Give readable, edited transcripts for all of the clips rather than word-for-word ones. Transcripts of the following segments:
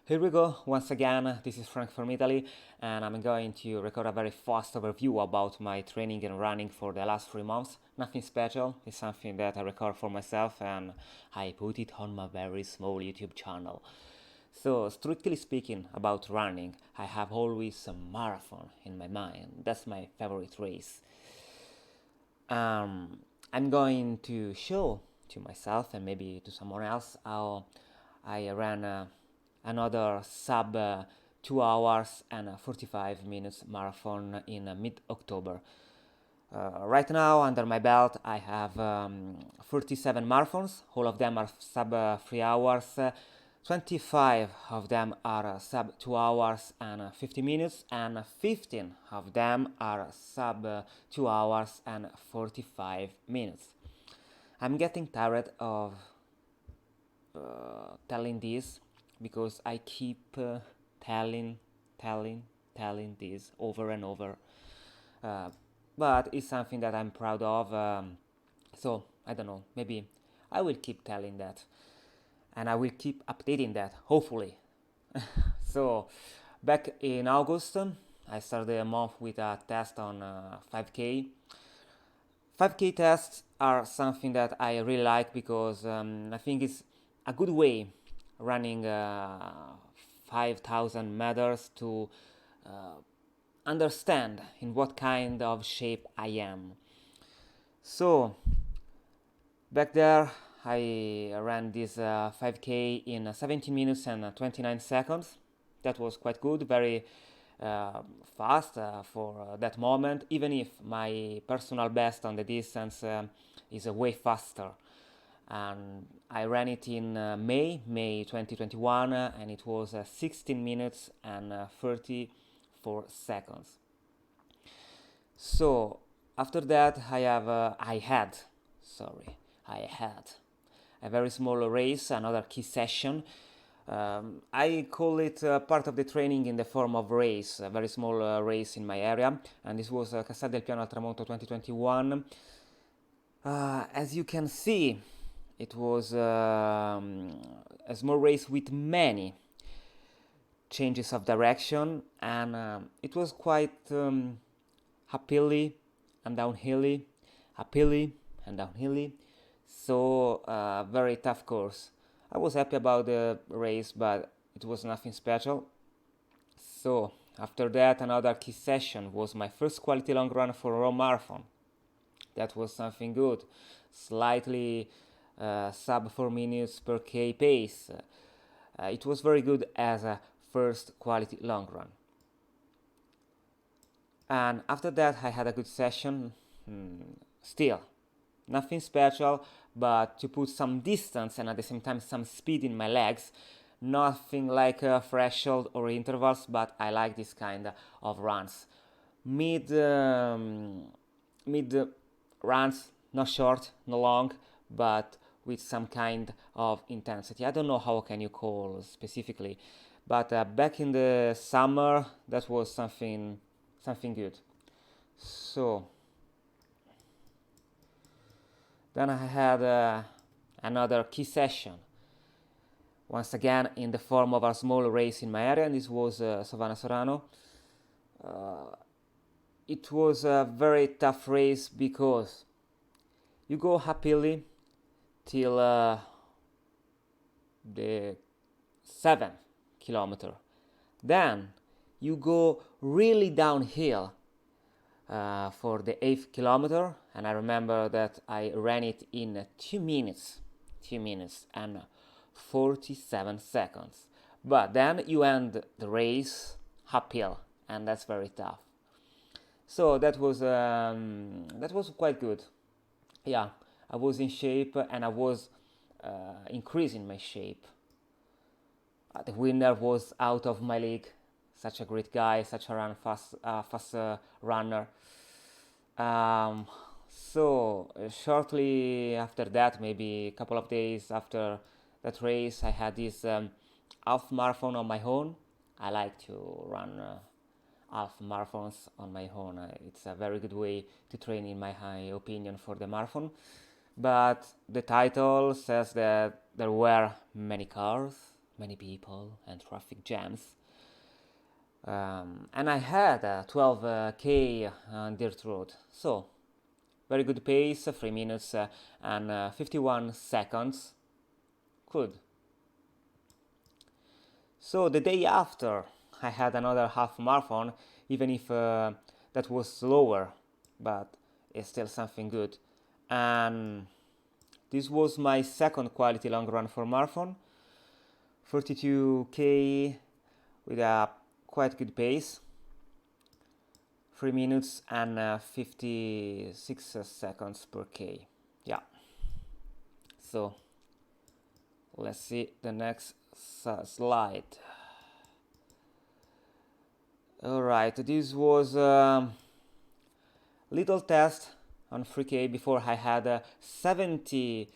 Here we go, once again, this is Frank from Italy, and I'm going to record a very fast overview about my training and running for the last 3 months. Nothing special, it's something that I record for myself and I put it on my very small YouTube channel. So, strictly speaking about running, I have always a marathon in my mind. That's my favorite race. I'm going to show to myself and maybe to someone else how I ran another sub 2 hours and 45 minutes marathon in mid-October. Right now, under my belt, I have 37 marathons. All of them are sub 3 hours. 25 of them are sub 2 hours and 50 minutes, and 15 of them are sub 2 hours and 45 minutes. I'm getting tired of telling this because I keep telling this over and over. But it's something that I'm proud of. So I don't know, maybe I will keep telling that and I will keep updating that, hopefully. So back in August, I started a month with a test on 5K. 5K tests are something that I really like because I think it's a good way running 5,000 meters to understand in what kind of shape I am. So back there I ran this 5K in 17 minutes and 29 seconds. That was quite good, very fast for that moment, even if my personal best on the distance is way faster. And I ran it in May 2021, and it was 16 minutes and 34 seconds. So after that I had a very small race, another key session. I call it part of the training in the form of race, a very small race in my area, and this was Castel del Piano al Tramonto 2021. As you can see, it was a small race with many changes of direction, and it was quite uphill and downhilly, so very tough course. I was happy about the race, but it was nothing special. So after that, another key session was my first quality long run for a Rome marathon. That was something good, slightly sub 4 minutes per k pace. It was very good as a first quality long run. And after that I had a good session, still nothing special, but to put some distance and at the same time some speed in my legs. Nothing like threshold or intervals, but I like this kind of runs. Mid runs, not short, not long, but with some kind of intensity. I don't know how can you call specifically, but back in the summer that was something good. So then I had another key session, once again in the form of a small race in my area, and this was Savana Sorano. It was a very tough race because you go uphill till the 7th kilometer. Then you go really downhill for the 8th kilometer, and I remember that I ran it in 2 minutes and 47 seconds. But then you end the race uphill, and that's very tough. So that was quite good. Yeah, I was in shape and I was increasing my shape. The winner was out of my league. Such a great guy, such a fast runner. So shortly after that, maybe a couple of days after that race, I had this half marathon on my own. I like to run half marathons on my own. It's a very good way to train, in my high opinion, for the marathon. But the title says that there were many cars many people and traffic jams. And I had a 12k dirt road, so very good pace, 3 minutes and 51 seconds. Good. So the day after, I had another half marathon, even if that was slower, but it's still something good. And this was my second quality long run for marathon, 42k with a quite good pace, 3 minutes and 56 seconds per k. Yeah. So let's see the next slide. Alright, this was a little test on 3k before I had 70k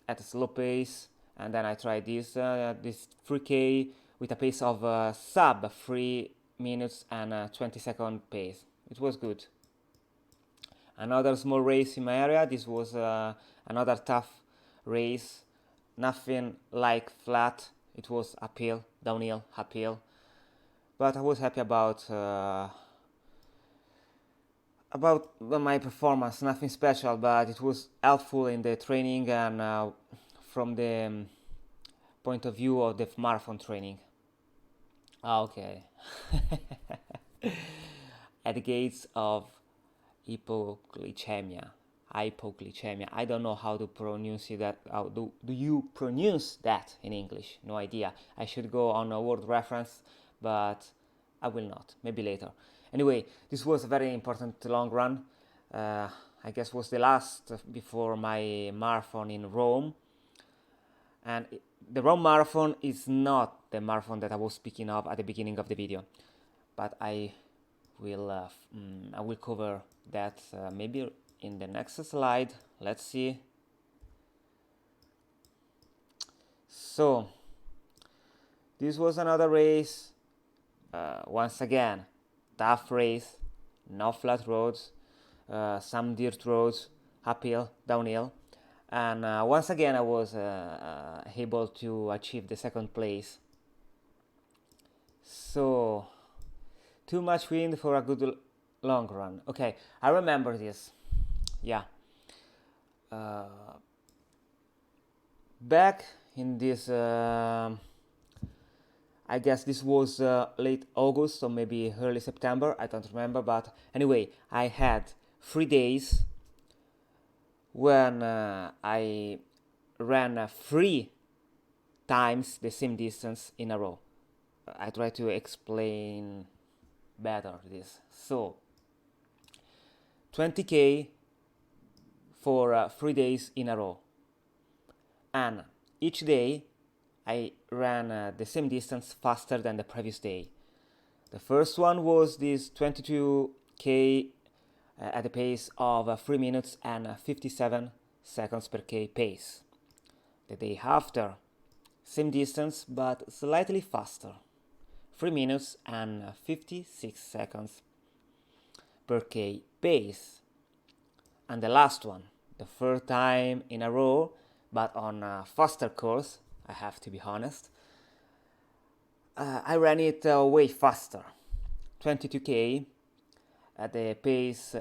at a slow pace, and then I tried this 3k with a pace of sub 3 minutes and 20 second pace. It was good. Another small race in my area. This was another tough race, nothing like flat. It was uphill, downhill, uphill, but I was happy about my performance. Nothing special, but it was helpful in the training and from the point of view of the marathon training. Okay. At the gates of hypoglycemia. I don't know how to pronounce that. How do you pronounce that in English? No idea. I should go on a word reference, but I will not. Maybe later. Anyway, this was a very important long run. I guess was the last before my marathon in Rome. And the Rome marathon is not the marathon that I was speaking of at the beginning of the video, but I will cover that maybe in the next slide. Let's see. So this was another race. Once again, tough race, no flat roads, some dirt roads, uphill, downhill, and once again I was able to achieve the second place. So too much wind for a good long run. Okay, I remember this. Yeah. Back in this, I guess this was late August or maybe early September. I don't remember, but anyway, I had 3 days when I ran 3 times the same distance in a row. I try to explain better this. So 20k for 3 days in a row, and each day I ran the same distance faster than the previous day. The first one was this 22k at a pace of 3 minutes and 57 seconds per k pace. The day after, same distance but slightly faster, 3 minutes and 56 seconds per k pace. And the last one, the third time in a row, but on a faster course, I have to be honest, I ran it way faster, 22k at the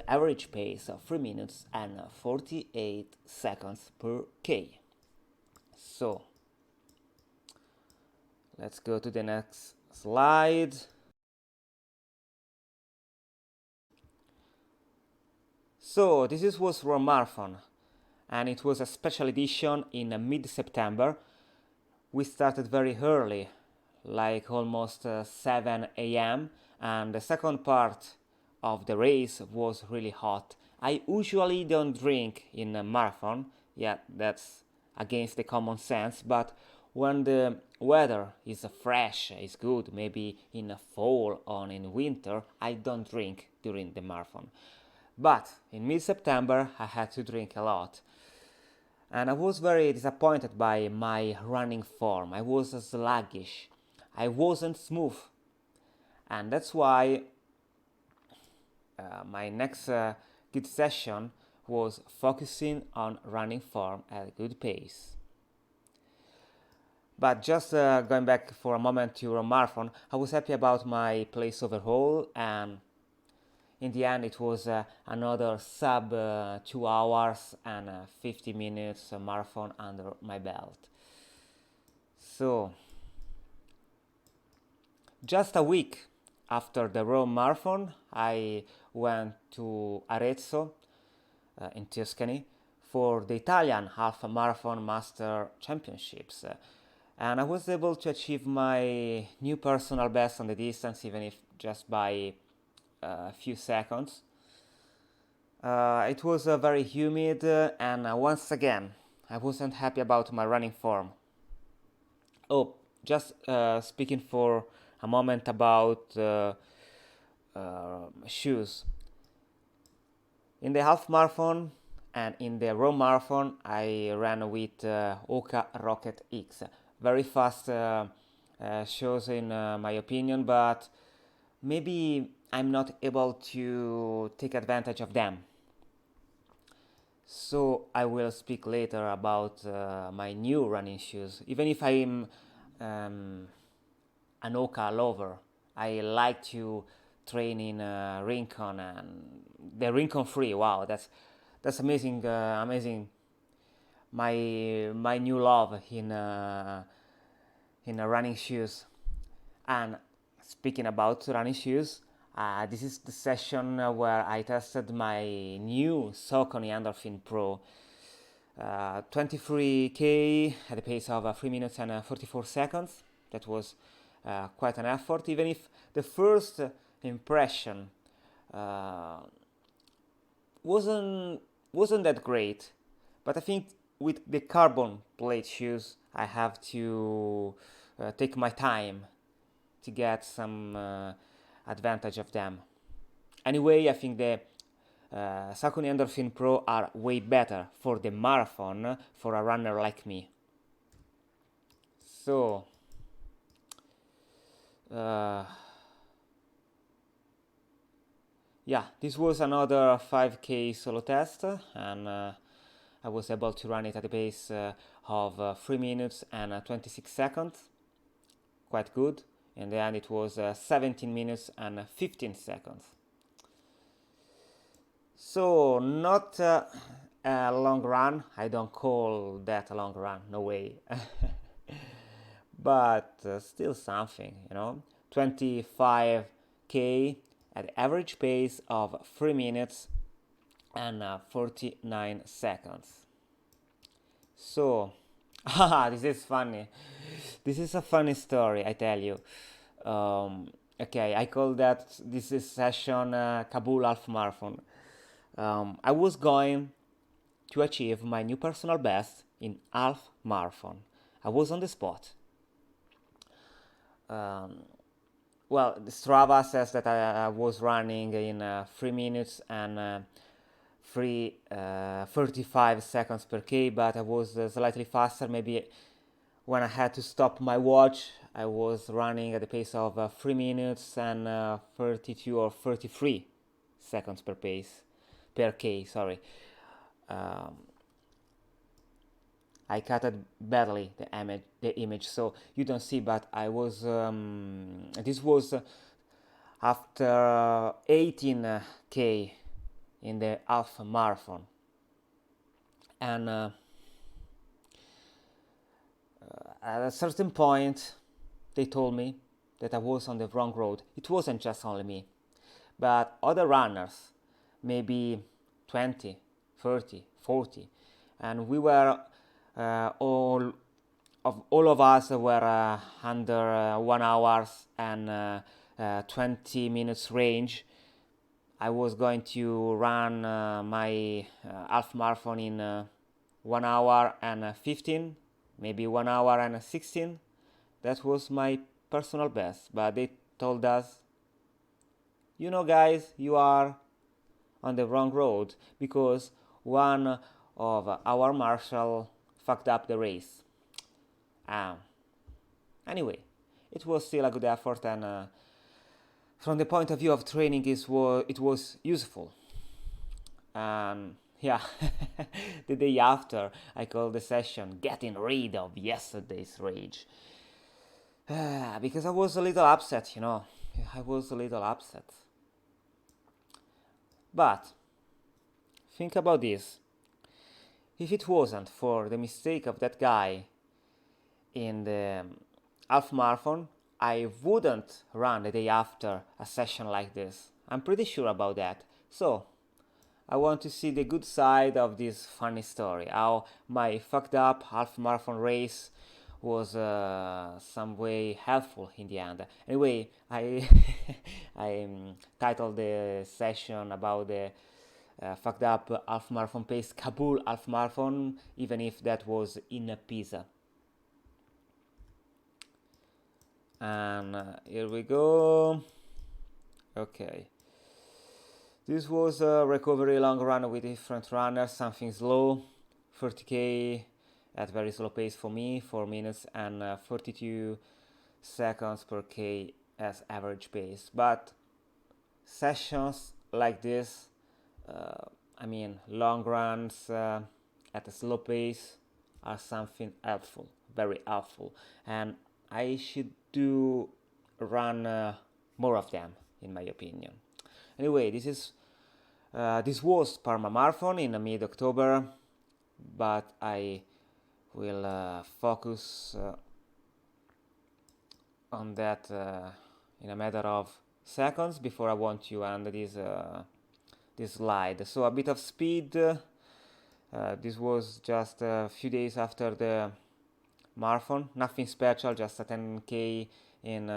average pace of 3 minutes and 48 seconds per k. So let's go to the next slide. So this was Rome Marathon, and it was a special edition in mid-September. We started very early, like almost 7 a.m., and the second part of the race was really hot. I usually don't drink in a marathon, yeah, that's against the common sense, but when the weather is fresh, is good, maybe in fall or in winter, I don't drink during the marathon. But in mid-September I had to drink a lot, and I was very disappointed by my running form. I was sluggish, I wasn't smooth, and that's why my next good session was focusing on running form at a good pace. But just going back for a moment to Rome Marathon, I was happy about my place overall, and in the end it was another sub 2 hours and 50 minutes marathon under my belt. So, just a week after the Rome Marathon, I went to Arezzo in Tuscany for the Italian half marathon master championships. And I was able to achieve my new personal best on the distance, even if just by a few seconds. It was very humid, and once again, I wasn't happy about my running form. Oh, just speaking for a moment about shoes. In the half marathon and in the Rome marathon, I ran with Oka Rocket X. Very fast shoes in my opinion, but maybe I'm not able to take advantage of them. So I will speak later about my new running shoes. Even if I'm an Oka lover, I like to train in Rincon and the Rincon Free. Wow, that's amazing, amazing. My new love in running shoes. And speaking about running shoes, this is the session where I tested my new Saucony Endorphin Pro 23k at a pace of 3 minutes and 44 seconds. That was quite an effort, even if the first impression wasn't that great. But I think with the carbon plate shoes, I have to take my time to get some advantage of them. Anyway, I think the Saucony Endorphin Pro are way better for the marathon for a runner like me. So, yeah, this was another 5k solo test, and I was able to run it at a pace of 3 minutes and 26 seconds. Quite good. In the end, it was 17 minutes and 15 seconds. So, not a long run. I don't call that a long run, no way. But still something, 25k at average pace of 3 minutes and 49 seconds. So, this is funny. This is a funny story, I tell you. Okay, I call this is session Kabul Half Marathon. I was going to achieve my new personal best in half marathon. I was on the spot. Well, Strava says that I was running in 3 minutes and 35 seconds per k, but I was slightly faster. Maybe when I had to stop my watch, I was running at the pace of 3 minutes and 32 or 33 seconds per k. Sorry. I cut it badly the image, so you don't see. But I was. This was after 18k in the half marathon, and at a certain point, they told me that I was on the wrong road. It wasn't just only me, but other runners, maybe 20, 30, 40, and we were all of us were under 1 hour and 20 minutes range. I was going to run my half marathon in 1 hour and 15, maybe 1 hour and 16. That was my personal best, but they told us, guys, you are on the wrong road because one of our marshal fucked up the race. Anyway, it was still a good effort, and from the point of view of training, it was useful. Yeah, the day after, I called the session Getting Rid of Yesterday's Rage. Because I was a little upset, you know. I was a little upset. But think about this. If it wasn't for the mistake of that guy in the half marathon, I wouldn't run the day after a session like this. I'm pretty sure about that. So, I want to see the good side of this funny story. How my fucked up half marathon race was some way helpful in the end. Anyway, I I titled the session about the fucked up half marathon pace Kabul half marathon, even if that was in Pisa. And here we go. Okay. This was a recovery long run with different runners, something slow, 30k at very slow pace for me, 4 minutes and 42 seconds per k as average pace. But sessions like this, long runs at a slow pace are something helpful, very helpful, and I should do run more of them, in my opinion. Anyway, this was Parma Marathon in mid-October, but I will focus on that in a matter of seconds before I want to end this slide. So a bit of speed. This was just a few days after the marathon. Nothing special, just a 10k in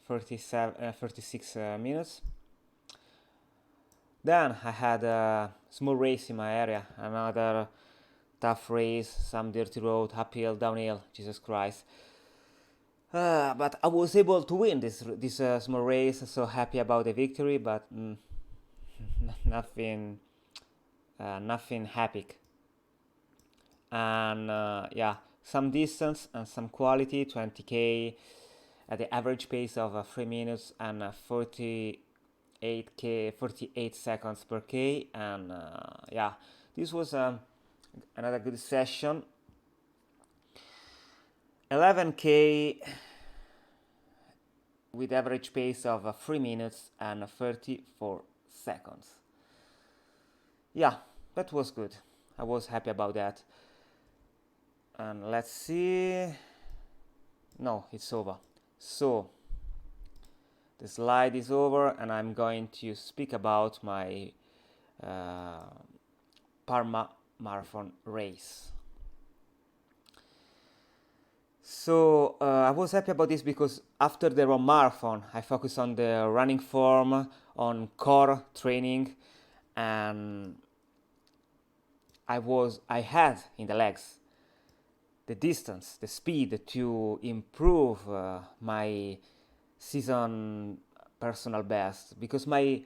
36 minutes. Then I had a small race in my area, another tough race, some dirty road, uphill, downhill, Jesus Christ. But I was able to win this small race, so happy about the victory, but nothing epic. And some distance and some quality, 20k at the average pace of 3 minutes and 48 seconds per k, and this was another good session. 11k with average pace of 3 minutes and 34 seconds. Yeah, that was good. I was happy about that. And let's see. No, it's over. So the slide is over, and I'm going to speak about my Parma marathon race. So I was happy about this because after the Rome marathon, I focused on the running form, on core training, and I had in the legs the distance, the speed to improve my season personal best, because my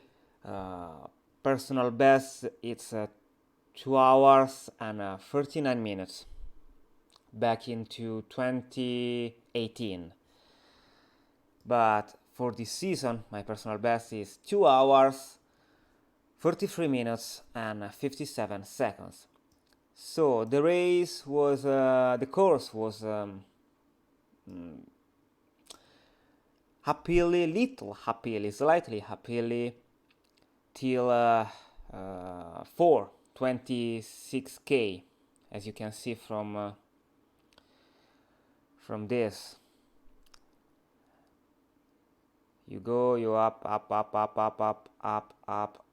personal best it's 2 hours and 39 minutes back into 2018. But for this season, my personal best is 2 hours, 43 minutes and 57 seconds. So the race was, the course was slightly happily till 26k, as you can see from this. You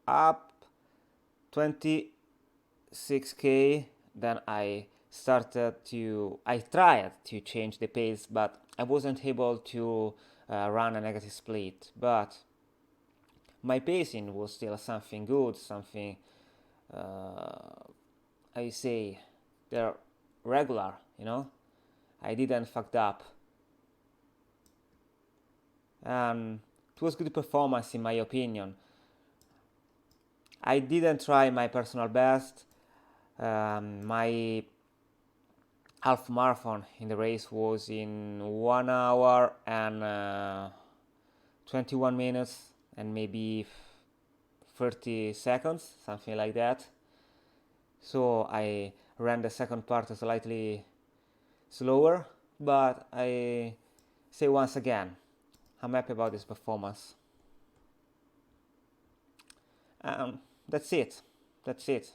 up, 26k. Then I tried to change the pace, but I wasn't able to run a negative split. But my pacing was still something good, something they're regular, you know. I didn't fucked up. It was good performance in my opinion. I didn't try my personal best. My half marathon in the race was in 1 hour and 21 minutes and maybe 30 seconds, something like that. so I ran the second part slightly slower, but I say once again, I'm happy about this performance. That's it.